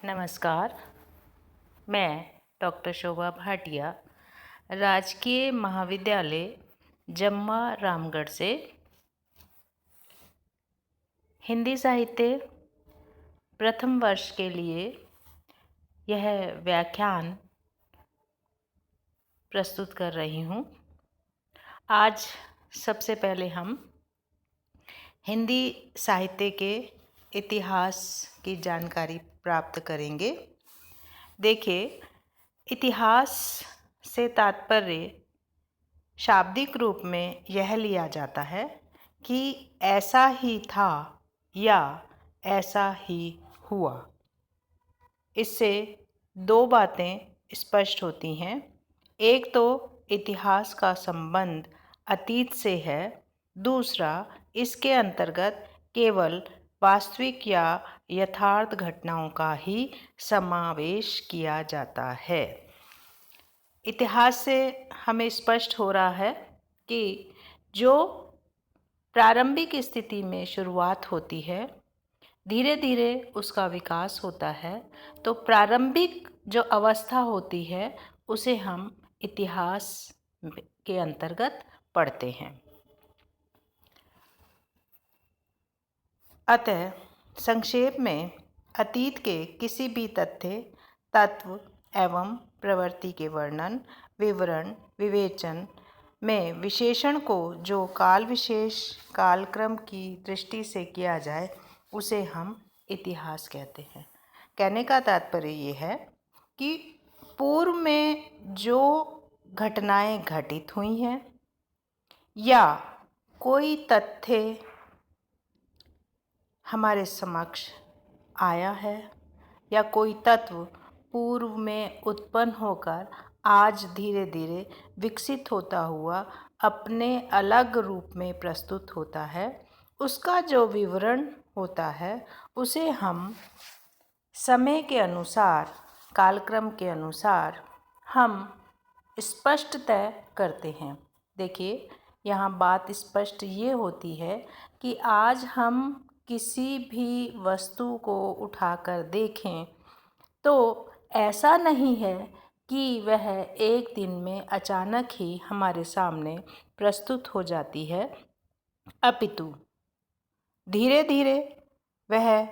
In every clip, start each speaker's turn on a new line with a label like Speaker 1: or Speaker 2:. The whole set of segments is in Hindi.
Speaker 1: नमस्कार। मैं डॉक्टर शोभा भाटिया, राजकीय महाविद्यालय जम्मा रामगढ़ से हिंदी साहित्य प्रथम वर्ष के लिए यह व्याख्यान प्रस्तुत कर रही हूँ। आज सबसे पहले हम हिंदी साहित्य के इतिहास की जानकारी प्राप्त करेंगे। देखिए, इतिहास से तात्पर्य शाब्दिक रूप में यह लिया जाता है कि ऐसा ही था या ऐसा ही हुआ। इससे दो बातें स्पष्ट होती हैं। एक तो इतिहास का संबंध अतीत से है, दूसरा इसके अंतर्गत केवल वास्तविक या यथार्थ घटनाओं का ही समावेश किया जाता है। इतिहास से हमें स्पष्ट हो रहा है कि जो प्रारंभिक स्थिति में शुरुआत होती है, धीरे धीरे उसका विकास होता है। तो प्रारंभिक जो अवस्था होती है उसे हम इतिहास के अंतर्गत पढ़ते हैं। अतः संक्षेप में अतीत के किसी भी तथ्य, तत्व एवं प्रवृत्ति के वर्णन, विवरण, विवेचन में विशेषण को जो काल विशेष कालक्रम की दृष्टि से किया जाए उसे हम इतिहास कहते हैं। कहने का तात्पर्य ये है कि पूर्व में जो घटनाएं घटित हुई हैं या कोई तथ्य हमारे समक्ष आया है या कोई तत्व पूर्व में उत्पन्न होकर आज धीरे धीरे विकसित होता हुआ अपने अलग रूप में प्रस्तुत होता है, उसका जो विवरण होता है उसे हम समय के अनुसार, कालक्रम के अनुसार हम स्पष्ट तय करते हैं। देखिए, यहाँ बात स्पष्ट ये होती है कि आज हम किसी भी वस्तु को उठाकर देखें तो ऐसा नहीं है कि वह एक दिन में अचानक ही हमारे सामने प्रस्तुत हो जाती है, अपितु धीरे धीरे वह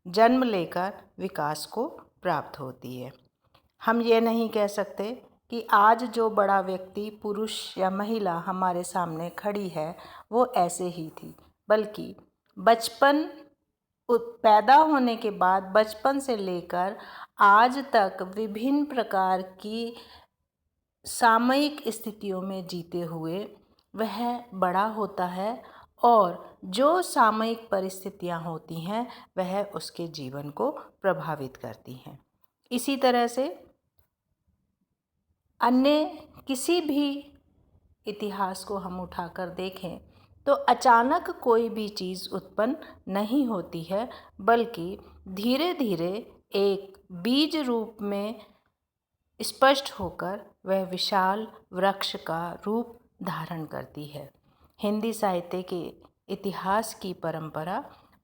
Speaker 1: जन्म लेकर विकास को प्राप्त होती है। हम ये नहीं कह सकते कि आज जो बड़ा व्यक्ति, पुरुष या महिला हमारे सामने खड़ी है वो ऐसे ही थी, बल्कि बचपन पैदा होने के बाद बचपन से लेकर आज तक विभिन्न प्रकार की सामयिक स्थितियों में जीते हुए वह बड़ा होता है और जो सामयिक परिस्थितियां होती हैं वह उसके जीवन को प्रभावित करती हैं। इसी तरह से अन्य किसी भी इतिहास को हम उठाकर देखें तो अचानक कोई भी चीज़ उत्पन्न नहीं होती है, बल्कि धीरे धीरे एक बीज रूप में स्पष्ट होकर वह विशाल वृक्ष का रूप धारण करती है। हिंदी साहित्य के इतिहास की परंपरा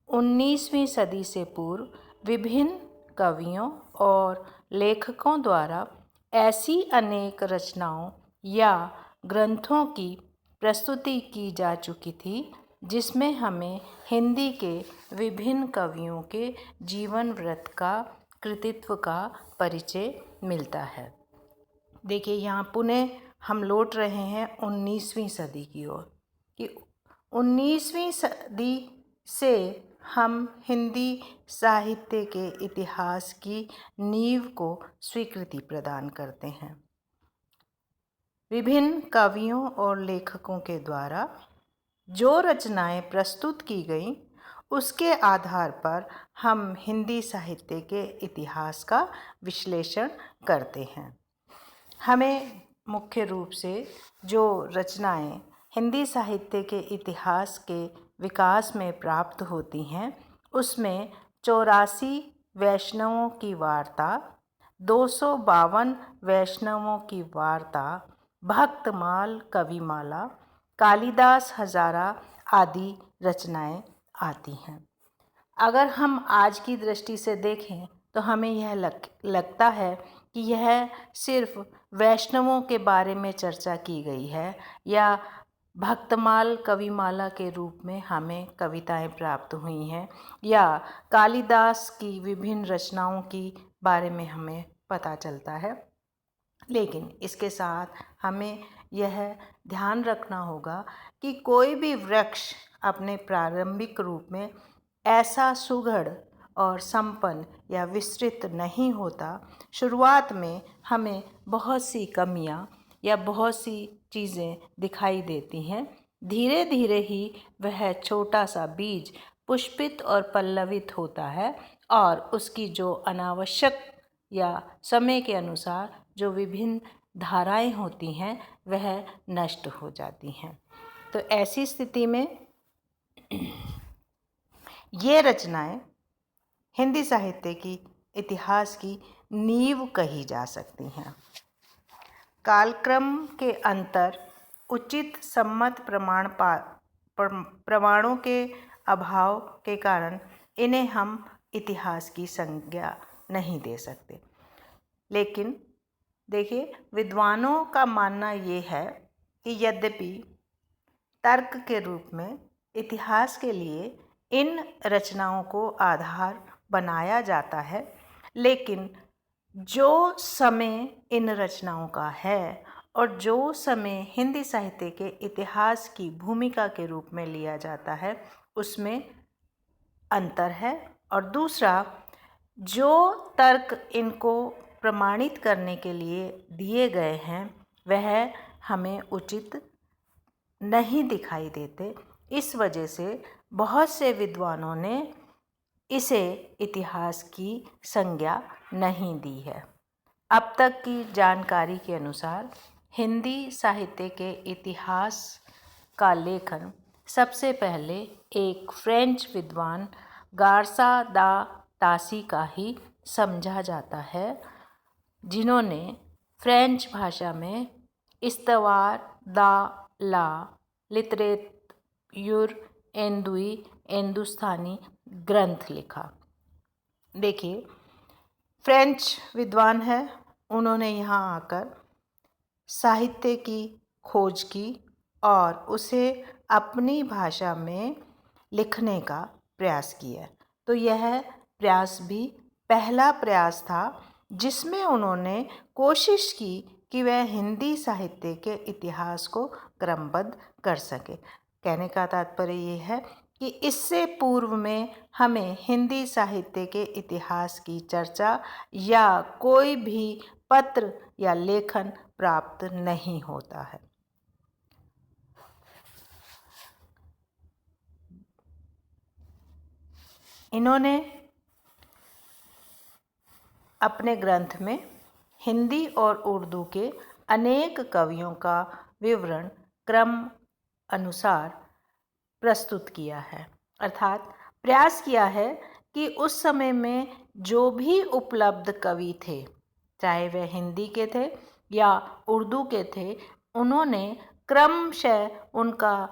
Speaker 1: 19वीं सदी से पूर्व विभिन्न कवियों और लेखकों द्वारा ऐसी अनेक रचनाओं या ग्रंथों की प्रस्तुति की जा चुकी थी जिसमें हमें हिंदी के विभिन्न कवियों के जीवन वृत्त का, कृतित्व का परिचय मिलता है। देखिए, यहाँ पुनः हम लौट रहे हैं 19वीं सदी की ओर कि 19वीं सदी से हम हिंदी साहित्य के इतिहास की नींव को स्वीकृति प्रदान करते हैं। विभिन्न कवियों और लेखकों के द्वारा जो रचनाएं प्रस्तुत की गईं उसके आधार पर हम हिंदी साहित्य के इतिहास का विश्लेषण करते हैं। हमें मुख्य रूप से जो रचनाएं हिंदी साहित्य के इतिहास के विकास में प्राप्त होती हैं उसमें 84 वैष्णवों की वार्ता, 252 वैष्णवों की वार्ता, भक्तमाल कविमाला, कालिदास हजारा आदि रचनाएं आती हैं। अगर हम आज की दृष्टि से देखें तो हमें यह लगता है कि यह सिर्फ वैष्णवों के बारे में चर्चा की गई है या भक्तमाल कविमाला के रूप में हमें कविताएं प्राप्त हुई हैं या कालिदास की विभिन्न रचनाओं की बारे में हमें पता चलता है। लेकिन इसके साथ हमें यह ध्यान रखना होगा कि कोई भी वृक्ष अपने प्रारंभिक रूप में ऐसा सुघड़ और संपन्न या विस्तृत नहीं होता। शुरुआत में हमें बहुत सी कमियां या बहुत सी चीज़ें दिखाई देती हैं। धीरे धीरे ही वह छोटा सा बीज पुष्पित और पल्लवित होता है और उसकी जो अनावश्यक या समय के अनुसार जो विभिन्न धाराएं होती हैं वह नष्ट हो जाती हैं। तो ऐसी स्थिति में ये रचनाएं हिंदी साहित्य की इतिहास की नींव कही जा सकती हैं। कालक्रम के अंतर उचित सम्मत प्रमाणों के अभाव के कारण इन्हें हम इतिहास की संज्ञा नहीं दे सकते। लेकिन देखिए, विद्वानों का मानना ये है कि यद्यपि तर्क के रूप में इतिहास के लिए इन रचनाओं को आधार बनाया जाता है, लेकिन जो समय इन रचनाओं का है और जो समय हिंदी साहित्य के इतिहास की भूमिका के रूप में लिया जाता है उसमें अंतर है। और दूसरा, जो तर्क इनको प्रमाणित करने के लिए दिए गए हैं वह हमें उचित नहीं दिखाई देते। इस वजह से बहुत से विद्वानों ने इसे इतिहास की संज्ञा नहीं दी है। अब तक की जानकारी के अनुसार हिंदी साहित्य के इतिहास का लेखन सबसे पहले एक फ्रेंच विद्वान गार्सा दा तासी का ही समझा जाता है, जिन्होंने फ्रेंच भाषा में इस्तवार दा ला लिटरेचर एंदुई हिंदुस्तानी ग्रंथ लिखा। देखिए, फ्रेंच विद्वान है, उन्होंने यहाँ आकर साहित्य की खोज की और उसे अपनी भाषा में लिखने का प्रयास किया। तो यह प्रयास भी पहला प्रयास था जिसमें उन्होंने कोशिश की कि वह हिंदी साहित्य के इतिहास को क्रमबद्ध कर सके। कहने का तात्पर्य ये है कि इससे पूर्व में हमें हिंदी साहित्य के इतिहास की चर्चा या कोई भी पत्र या लेखन प्राप्त नहीं होता है। इन्होंने अपने ग्रंथ में हिंदी और उर्दू के अनेक कवियों का विवरण क्रम अनुसार प्रस्तुत किया है, अर्थात प्रयास किया है कि उस समय में जो भी उपलब्ध कवि थे, चाहे वह हिंदी के थे या उर्दू के थे, उन्होंने क्रमशः उनका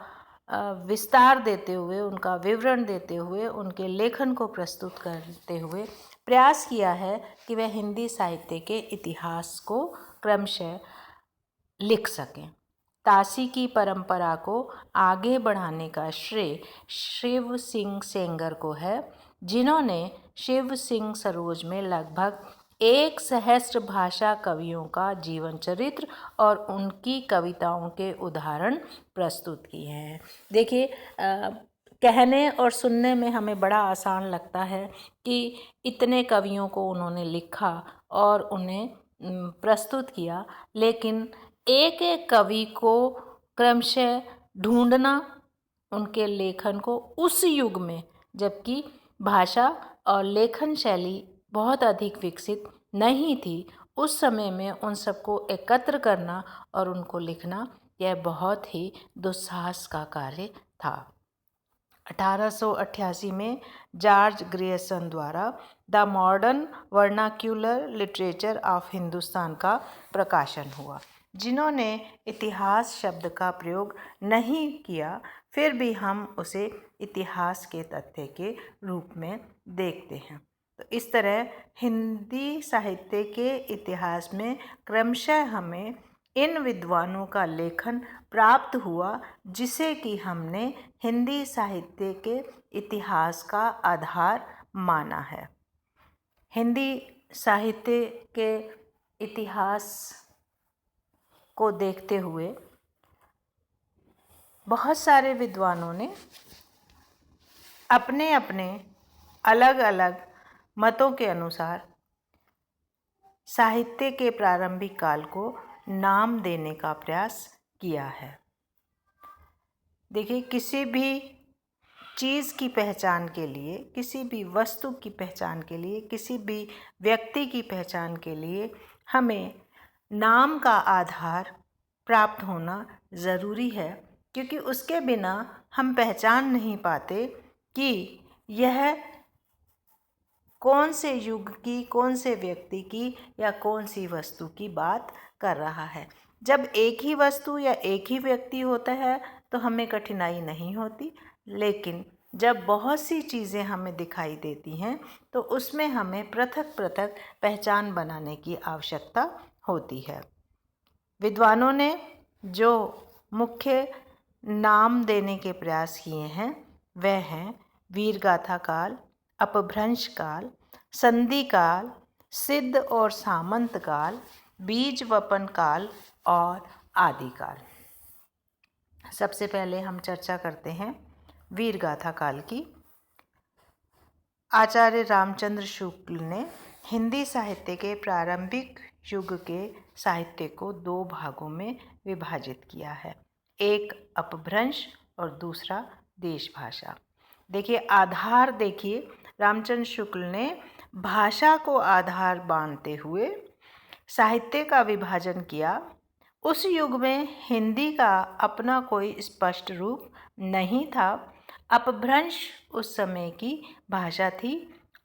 Speaker 1: विस्तार देते हुए, उनका विवरण देते हुए, उनके लेखन को प्रस्तुत करते हुए प्रयास किया है कि वह हिंदी साहित्य के इतिहास को क्रमशः लिख सकें। तासी की परंपरा को आगे बढ़ाने का श्रेय शिव सिंह सेंगर को है, जिन्होंने शिव सिंह सरोज में लगभग 1,000 भाषा कवियों का जीवन चरित्र और उनकी कविताओं के उदाहरण प्रस्तुत किए हैं। देखिए, कहने और सुनने में हमें बड़ा आसान लगता है कि इतने कवियों को उन्होंने लिखा और उन्हें प्रस्तुत किया, लेकिन एक एक कवि को क्रमशः ढूंढना, उनके लेखन को उस युग में जबकि भाषा और लेखन शैली बहुत अधिक विकसित नहीं थी, उस समय में उन सबको एकत्र करना और उनको लिखना, यह बहुत ही दुस्साहस का कार्य था। 1888 में जॉर्ज ग्रियर्सन द्वारा the modern vernacular literature of Hindustan का प्रकाशन हुआ, जिन्होंने इतिहास शब्द का प्रयोग नहीं किया, फिर भी हम उसे इतिहास के तथ्य के रूप में देखते हैं। तो इस तरह हिंदी साहित्य के इतिहास में क्रमशः हमें इन विद्वानों का लेखन प्राप्त हुआ, जिसे कि हमने हिंदी साहित्य के इतिहास का आधार माना है। हिंदी साहित्य के इतिहास को देखते हुए बहुत सारे विद्वानों ने अपने अपने अलग अलग मतों के अनुसार साहित्य के प्रारंभिक काल को नाम देने का प्रयास किया है। देखिए, किसी भी चीज़ की पहचान के लिए, किसी भी वस्तु की पहचान के लिए, किसी भी व्यक्ति की पहचान के लिए हमें नाम का आधार प्राप्त होना ज़रूरी है, क्योंकि उसके बिना हम पहचान नहीं पाते कि यह कौन से युग की, कौन से व्यक्ति की या कौन सी वस्तु की बात कर रहा है। जब एक ही वस्तु या एक ही व्यक्ति होता है तो हमें कठिनाई नहीं होती, लेकिन जब बहुत सी चीज़ें हमें दिखाई देती हैं तो उसमें हमें पृथक पृथक पहचान बनाने की आवश्यकता होती है। विद्वानों ने जो मुख्य नाम देने के प्रयास किए हैं वह हैं वीरगाथा काल, अपभ्रंश काल, संधि काल, सिद्ध और सामंत काल, बीज वपन काल और आदि काल। सबसे पहले हम चर्चा करते हैं वीरगाथा काल की। आचार्य रामचंद्र शुक्ल ने हिंदी साहित्य के प्रारंभिक युग के साहित्य को दो भागों में विभाजित किया है, एक अपभ्रंश और दूसरा देश भाषा। देखिए, आधार देखिए, रामचंद्र शुक्ल ने भाषा को आधार मानते हुए साहित्य का विभाजन किया। उस युग में हिंदी का अपना कोई स्पष्ट रूप नहीं था। अपभ्रंश उस समय की भाषा थी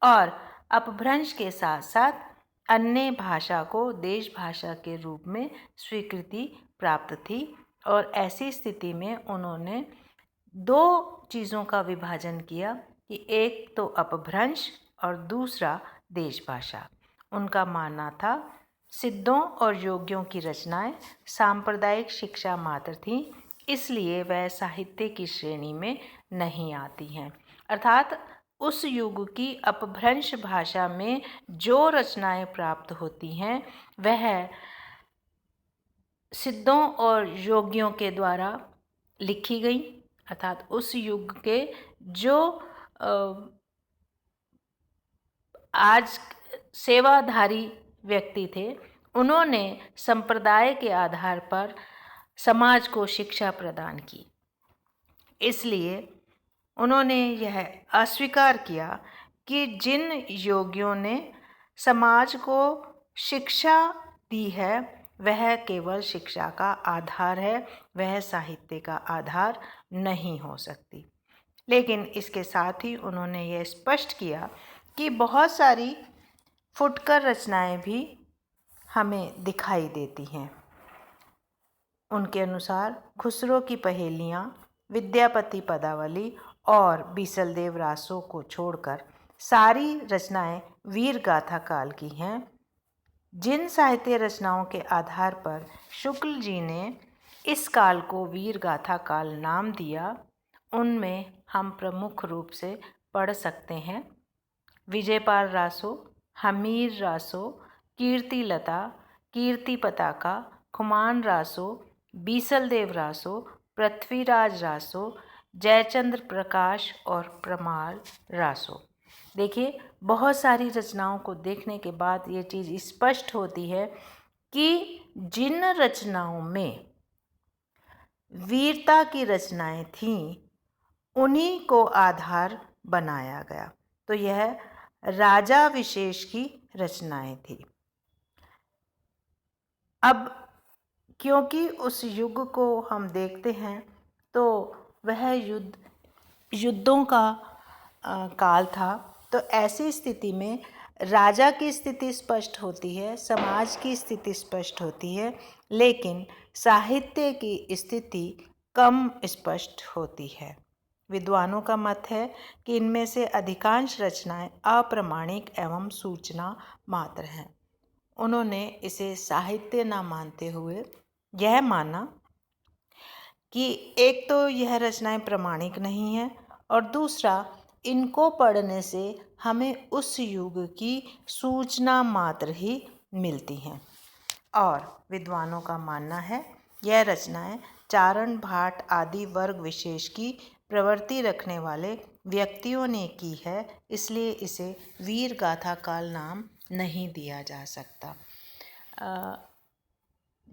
Speaker 1: और अपभ्रंश के साथ साथ अन्य भाषा को देश भाषा के रूप में स्वीकृति प्राप्त थी, और ऐसी स्थिति में उन्होंने दो चीज़ों का विभाजन किया कि एक तो अपभ्रंश और दूसरा देश भाषा। उनका मानना था सिद्धों और योगियों की रचनाएं सांप्रदायिक शिक्षा मात्र थीं, इसलिए वह साहित्य की श्रेणी में नहीं आती हैं। अर्थात उस युग की अपभ्रंश भाषा में जो रचनाएं प्राप्त होती हैं वह सिद्धों और योगियों के द्वारा लिखी गई, अर्थात उस युग के जो आज सेवाधारी व्यक्ति थे, उन्होंने संप्रदाय के आधार पर समाज को शिक्षा प्रदान की। इसलिए उन्होंने यह अस्वीकार किया कि जिन योगियों ने समाज को शिक्षा दी है वह केवल शिक्षा का आधार है, वह साहित्य का आधार नहीं हो सकती। लेकिन इसके साथ ही उन्होंने यह स्पष्ट किया कि बहुत सारी फुटकर रचनाएं भी हमें दिखाई देती हैं। उनके अनुसार खुसरो की पहेलियाँ, विद्यापति पदावली और बीसलदेव रासो को छोड़कर सारी रचनाएं वीरगाथा काल की हैं। जिन साहित्य रचनाओं के आधार पर शुक्ल जी ने इस काल को वीरगाथा काल नाम दिया, उनमें हम प्रमुख रूप से पढ़ सकते हैं विजयपाल रासो, हमीर रासो, कीर्तिलता, कीर्ति पताका, खुमान रासो, बीसलदेव रासो, पृथ्वीराज रासो, जयचंद्र प्रकाश और प्रमाल रासो। देखिए, बहुत सारी रचनाओं को देखने के बाद ये चीज़ स्पष्ट होती है कि जिन रचनाओं में वीरता की रचनाएं थीं उन्हीं को आधार बनाया गया। तो यह राजा विशेष की रचनाएं थी। अब क्योंकि उस युग को हम देखते हैं तो वह युद्धों का काल था, तो ऐसी स्थिति में राजा की स्थिति स्पष्ट होती है, समाज की स्थिति स्पष्ट होती है, लेकिन साहित्य की स्थिति कम स्पष्ट होती है। विद्वानों का मत है कि इनमें से अधिकांश रचनाएं अप्रामाणिक एवं सूचना मात्र हैं। उन्होंने इसे साहित्य न मानते हुए यह माना कि एक तो यह रचनाएं प्रामाणिक नहीं हैं और दूसरा इनको पढ़ने से हमें उस युग की सूचना मात्र ही मिलती हैं। और विद्वानों का मानना है यह रचनाएं चारण भाट आदि वर्ग विशेष की प्रवृत्ति रखने वाले व्यक्तियों ने की है, इसलिए इसे वीर गाथा काल नाम नहीं दिया जा सकता।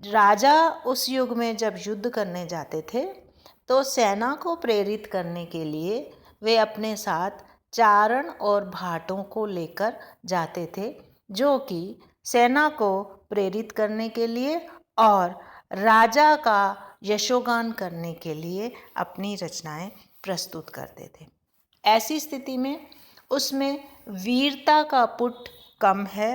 Speaker 1: राजा उस युग में जब युद्ध करने जाते थे तो सेना को प्रेरित करने के लिए वे अपने साथ चारण और भाटों को लेकर जाते थे, जो कि सेना को प्रेरित करने के लिए और राजा का यशोगान करने के लिए अपनी रचनाएं प्रस्तुत करते थे। ऐसी स्थिति में उसमें वीरता का पुट कम है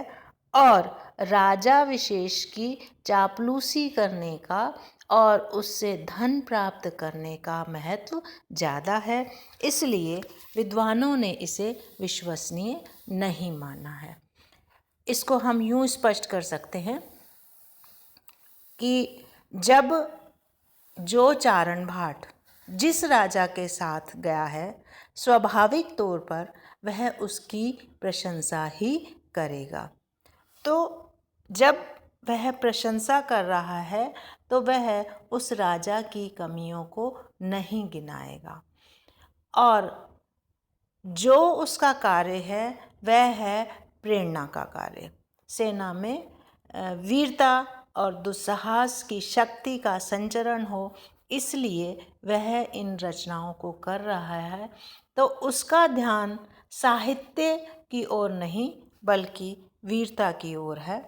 Speaker 1: और राजा विशेष की चापलूसी करने का और उससे धन प्राप्त करने का महत्व ज़्यादा है, इसलिए विद्वानों ने इसे विश्वसनीय नहीं माना है। इसको हम यूँ स्पष्ट कर सकते हैं कि जब जो चारण भाट जिस राजा के साथ गया है, स्वाभाविक तौर पर वह उसकी प्रशंसा ही करेगा। तो जब वह प्रशंसा कर रहा है तो वह उस राजा की कमियों को नहीं गिनाएगा और जो उसका कार्य है वह है प्रेरणा का कार्य। सेना में वीरता और दुस्साहस की शक्ति का संचरण हो, इसलिए वह इन रचनाओं को कर रहा है। तो उसका ध्यान साहित्य की ओर नहीं बल्कि वीरता की ओर है।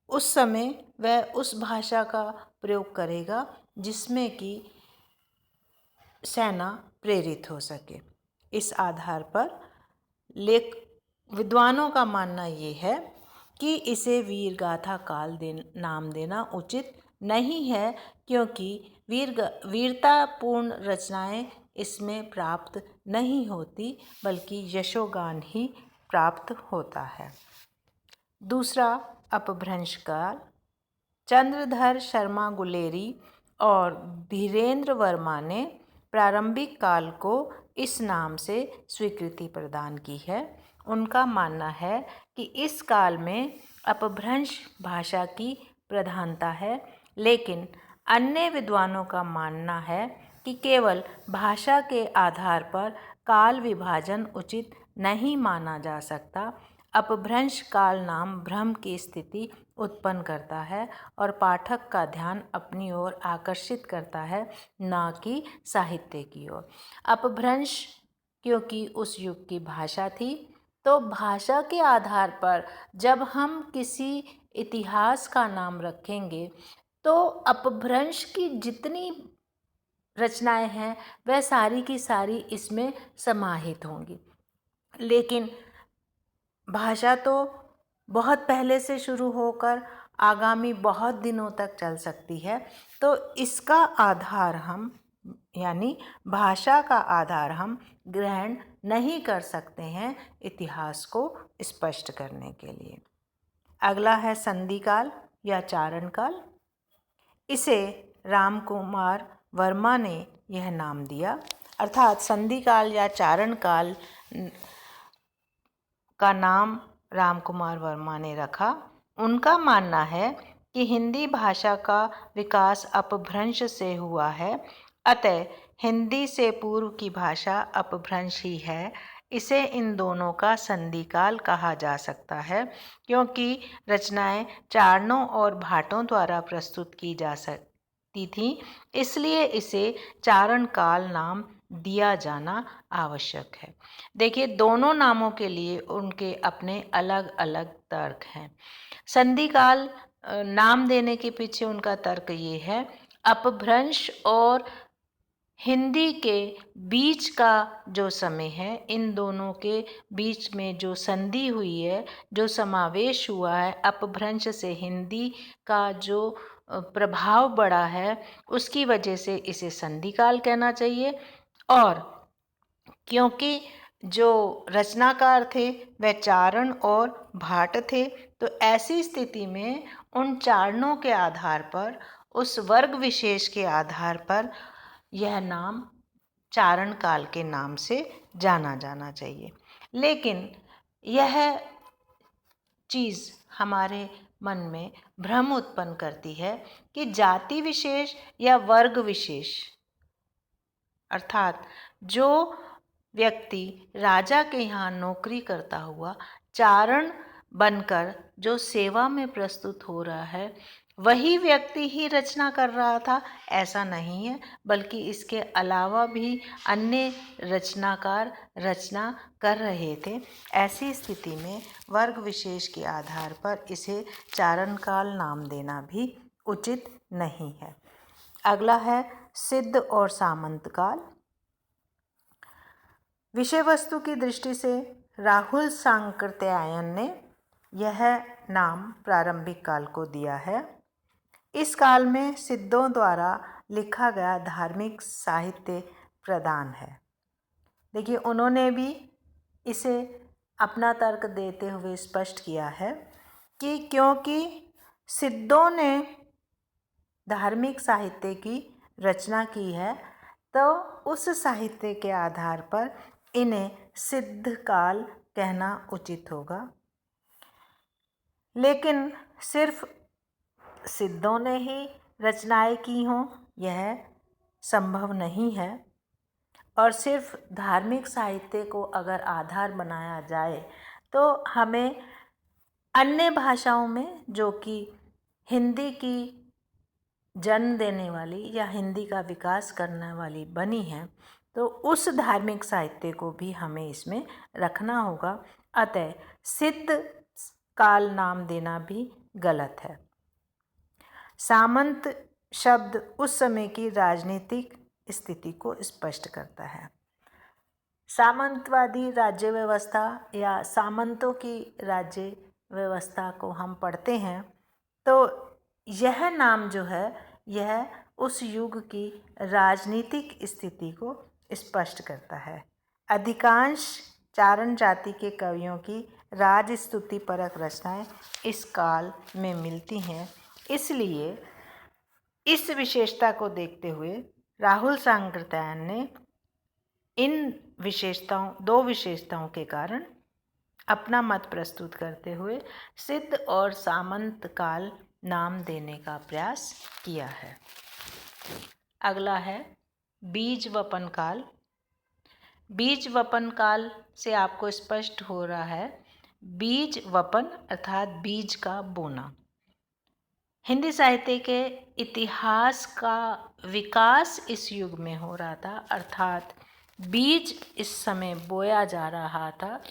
Speaker 1: उस समय वह उस भाषा का प्रयोग करेगा जिसमें कि सेना प्रेरित हो सके। इस आधार पर विद्वानों का मानना ये है कि इसे वीर गाथा काल नाम देना उचित नहीं है, क्योंकि वीरतापूर्ण रचनाएं इसमें प्राप्त नहीं होती बल्कि यशोगान ही प्राप्त होता है। दूसरा अपभ्रंश काल। चंद्रधर शर्मा गुलेरी और धीरेन्द्र वर्मा ने प्रारंभिक काल को इस नाम से स्वीकृति प्रदान की है। उनका मानना है कि इस काल में अपभ्रंश भाषा की प्रधानता है, लेकिन अन्य विद्वानों का मानना है कि केवल भाषा के आधार पर काल विभाजन उचित नहीं माना जा सकता। अपभ्रंश काल नाम भ्रम की स्थिति उत्पन्न करता है और पाठक का ध्यान अपनी ओर आकर्षित करता है, न कि साहित्य की ओर। अपभ्रंश क्योंकि उस युग की भाषा थी, तो भाषा के आधार पर जब हम किसी इतिहास का नाम रखेंगे तो अपभ्रंश की जितनी रचनाएं हैं वह सारी की सारी इसमें समाहित होंगी। लेकिन भाषा तो बहुत पहले से शुरू होकर आगामी बहुत दिनों तक चल सकती है, तो इसका आधार हम यानी भाषा का आधार हम ग्रहण नहीं कर सकते हैं इतिहास को स्पष्ट करने के लिए। अगला है संधि काल या चारण काल। इसे रामकुमार वर्मा ने यह नाम दिया, अर्थात संधि काल या चारण काल का नाम रामकुमार वर्मा ने रखा। उनका मानना है कि हिंदी भाषा का विकास अपभ्रंश से हुआ है, अतः हिंदी से पूर्व की भाषा अपभ्रंश ही है। इसे इन दोनों का संधिकाल कहा जा सकता है, क्योंकि रचनाएं चारणों और भाटों द्वारा प्रस्तुत की जा सकती थीं, इसलिए इसे चारण काल नाम दिया जाना आवश्यक है। देखिए, दोनों नामों के लिए उनके अपने अलग अलग तर्क हैं। संधिकाल नाम देने के पीछे उनका तर्क ये है, अपभ्रंश और हिंदी के बीच का जो समय है, इन दोनों के बीच में जो संधि हुई है, जो समावेश हुआ है, अपभ्रंश से हिंदी का जो प्रभाव बढ़ा है, उसकी वजह से इसे संधिकाल कहना चाहिए। और क्योंकि जो रचनाकार थे वह चारण और भाट थे, तो ऐसी स्थिति में उन चारणों के आधार पर, उस वर्ग विशेष के आधार पर यह नाम चारण काल के नाम से जाना जाना चाहिए। लेकिन यह चीज़ हमारे मन में भ्रम उत्पन्न करती है कि जाति विशेष या वर्ग विशेष, अर्थात जो व्यक्ति राजा के यहाँ नौकरी करता हुआ चारण बनकर जो सेवा में प्रस्तुत हो रहा है, वही व्यक्ति ही रचना कर रहा था, ऐसा नहीं है, बल्कि इसके अलावा भी अन्य रचनाकार रचना कर रहे थे। ऐसी स्थिति में वर्ग विशेष के आधार पर इसे चारण काल नाम देना भी उचित नहीं है। अगला है सिद्ध और सामंत काल। विषय वस्तु की दृष्टि से राहुल सांकृत्यायन ने यह नाम प्रारंभिक काल को दिया है। इस काल में सिद्धों द्वारा लिखा गया धार्मिक साहित्य प्रधान है। देखिए, उन्होंने भी इसे अपना तर्क देते हुए स्पष्ट किया है कि क्योंकि सिद्धों ने धार्मिक साहित्य की रचना की है, तो उस साहित्य के आधार पर इन्हें सिद्ध काल कहना उचित होगा। लेकिन सिर्फ सिद्धों ने ही रचनाएं की हों, यह संभव नहीं है। और सिर्फ धार्मिक साहित्य को अगर आधार बनाया जाए तो हमें अन्य भाषाओं में, जो कि हिंदी की जन्म देने वाली या हिंदी का विकास करने वाली बनी है, तो उस धार्मिक साहित्य को भी हमें इसमें रखना होगा। अतः सिद्ध काल नाम देना भी गलत है। सामंत शब्द उस समय की राजनीतिक स्थिति को स्पष्ट करता है। सामंतवादी राज्य व्यवस्था या सामंतों की राज्य व्यवस्था को हम पढ़ते हैं, तो यह नाम जो है यह उस युग की राजनीतिक स्थिति को स्पष्ट करता है। अधिकांश चारण जाति के कवियों की राजस्तुति परक रचनाएं इस काल में मिलती हैं। इसलिए इस विशेषता को देखते हुए राहुल सांकृत्यायन ने इन दो विशेषताओं के कारण अपना मत प्रस्तुत करते हुए सिद्ध और सामंत काल नाम देने का प्रयास किया है। अगला है बीज वपन काल। बीज वपन काल से आपको स्पष्ट हो रहा है, बीज वपन अर्थात बीज का बोना। हिंदी साहित्य के इतिहास का विकास इस युग में हो रहा था, अर्थात बीज इस समय बोया जा रहा था,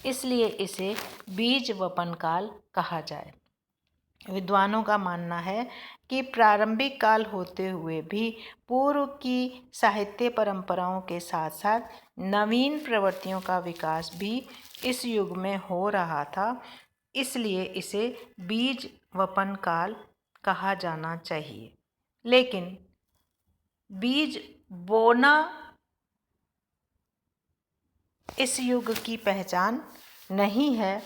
Speaker 1: इसलिए इसे बीज वपन काल कहा जाए। विद्वानों का मानना है कि प्रारंभिक काल होते हुए भी पूर्व की साहित्य परंपराओं के साथ साथ नवीन प्रवृत्तियों का विकास भी इस युग में हो रहा था, इसलिए इसे बीज वपन काल कहा जाना चाहिए। लेकिन बीज बोना इस युग की पहचान नहीं है,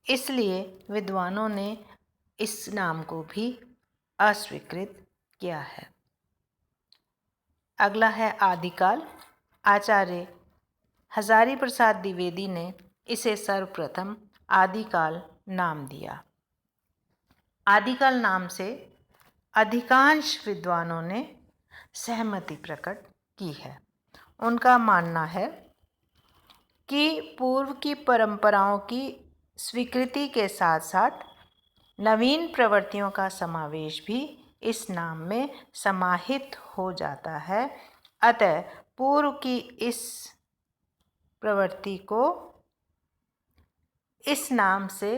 Speaker 1: इसलिए विद्वानों ने इस नाम को भी अस्वीकृत किया है। अगला है आदिकाल। आचार्य हजारी प्रसाद द्विवेदी ने इसे सर्वप्रथम आदिकाल नाम दिया। आदिकाल नाम से अधिकांश विद्वानों ने सहमति प्रकट की है। उनका मानना है कि पूर्व की परंपराओं की स्वीकृति के साथ साथ नवीन प्रवृत्तियों का समावेश भी इस नाम में समाहित हो जाता है। अतः पूर्व की इस प्रवृत्ति को इस नाम से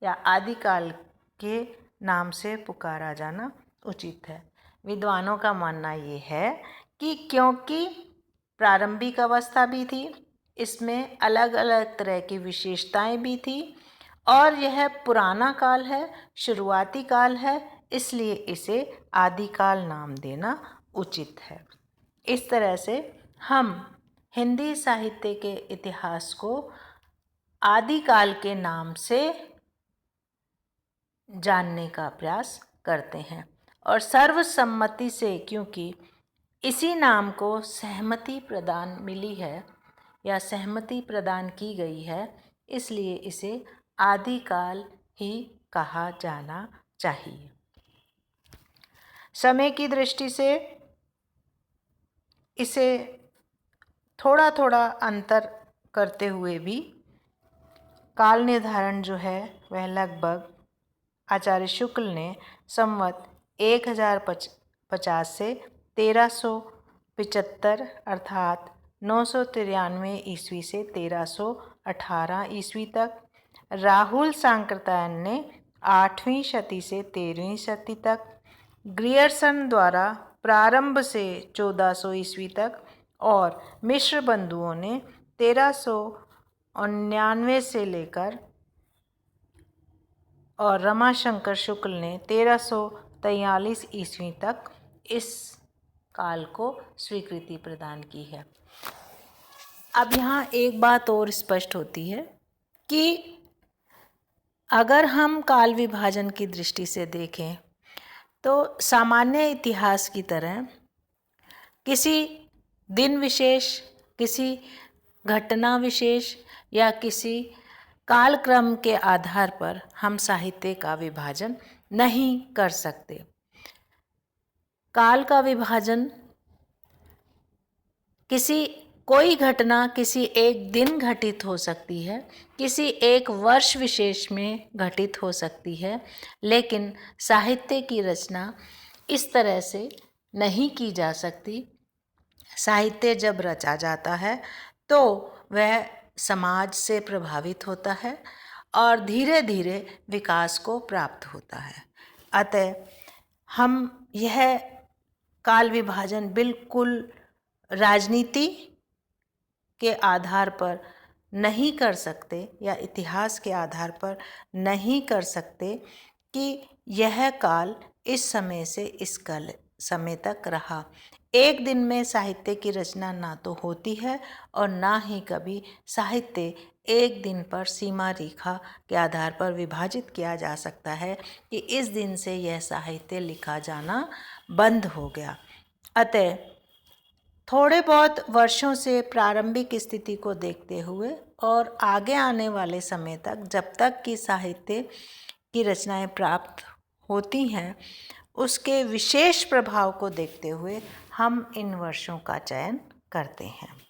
Speaker 1: या आदिकाल के नाम से पुकारा जाना उचित है। विद्वानों का मानना ये है कि क्योंकि प्रारंभिक अवस्था भी थी, इसमें अलग अलग तरह की विशेषताएं भी थी और यह पुराना काल है, शुरुआती काल है, इसलिए इसे आदिकाल नाम देना उचित है। इस तरह से हम हिंदी साहित्य के इतिहास को आदिकाल के नाम से जानने का प्रयास करते हैं और सर्वसम्मति से, क्योंकि इसी नाम को सहमति प्रदान मिली है या सहमति प्रदान की गई है, इसलिए इसे आदिकाल ही कहा जाना चाहिए। समय की दृष्टि से इसे थोड़ा थोड़ा अंतर करते हुए भी काल निर्धारण जो है वह लगभग आचार्य शुक्ल ने संवत 1050 से 1375 अर्थात 993 ईस्वी से 1318 ईस्वी तक, राहुल सांकृत्यायन ने 8वीं शती से 13वीं शती तक, ग्रियर्सन द्वारा प्रारंभ से 1400 ईस्वी तक और मिश्र बंधुओं ने 1399 से लेकर और रमाशंकर शुक्ल ने 1343 ईस्वी तक इस काल को स्वीकृति प्रदान की है। अब यहाँ एक बात और स्पष्ट होती है कि अगर हम काल विभाजन की दृष्टि से देखें तो सामान्य इतिहास की तरह किसी दिन विशेष, किसी घटना विशेष या किसी कालक्रम के आधार पर हम साहित्य का विभाजन नहीं कर सकते। काल का विभाजन कोई घटना किसी एक दिन घटित हो सकती है, किसी एक वर्ष विशेष में घटित हो सकती है, लेकिन साहित्य की रचना इस तरह से नहीं की जा सकती। साहित्य जब रचा जाता है तो वह समाज से प्रभावित होता है और धीरे धीरे विकास को प्राप्त होता है। अतः हम यह काल विभाजन बिल्कुल राजनीति के आधार पर नहीं कर सकते या इतिहास के आधार पर नहीं कर सकते कि यह काल इस समय से इस काल समय तक रहा। एक दिन में साहित्य की रचना ना तो होती है और ना ही कभी साहित्य एक दिन पर सीमा रेखा के आधार पर विभाजित किया जा सकता है कि इस दिन से यह साहित्य लिखा जाना बंद हो गया। अतः थोड़े बहुत वर्षों से प्रारंभिक स्थिति को देखते हुए और आगे आने वाले समय तक, जब तक कि साहित्य की रचनाएं प्राप्त होती हैं, उसके विशेष प्रभाव को देखते हुए हम इन वर्षों का चयन करते हैं।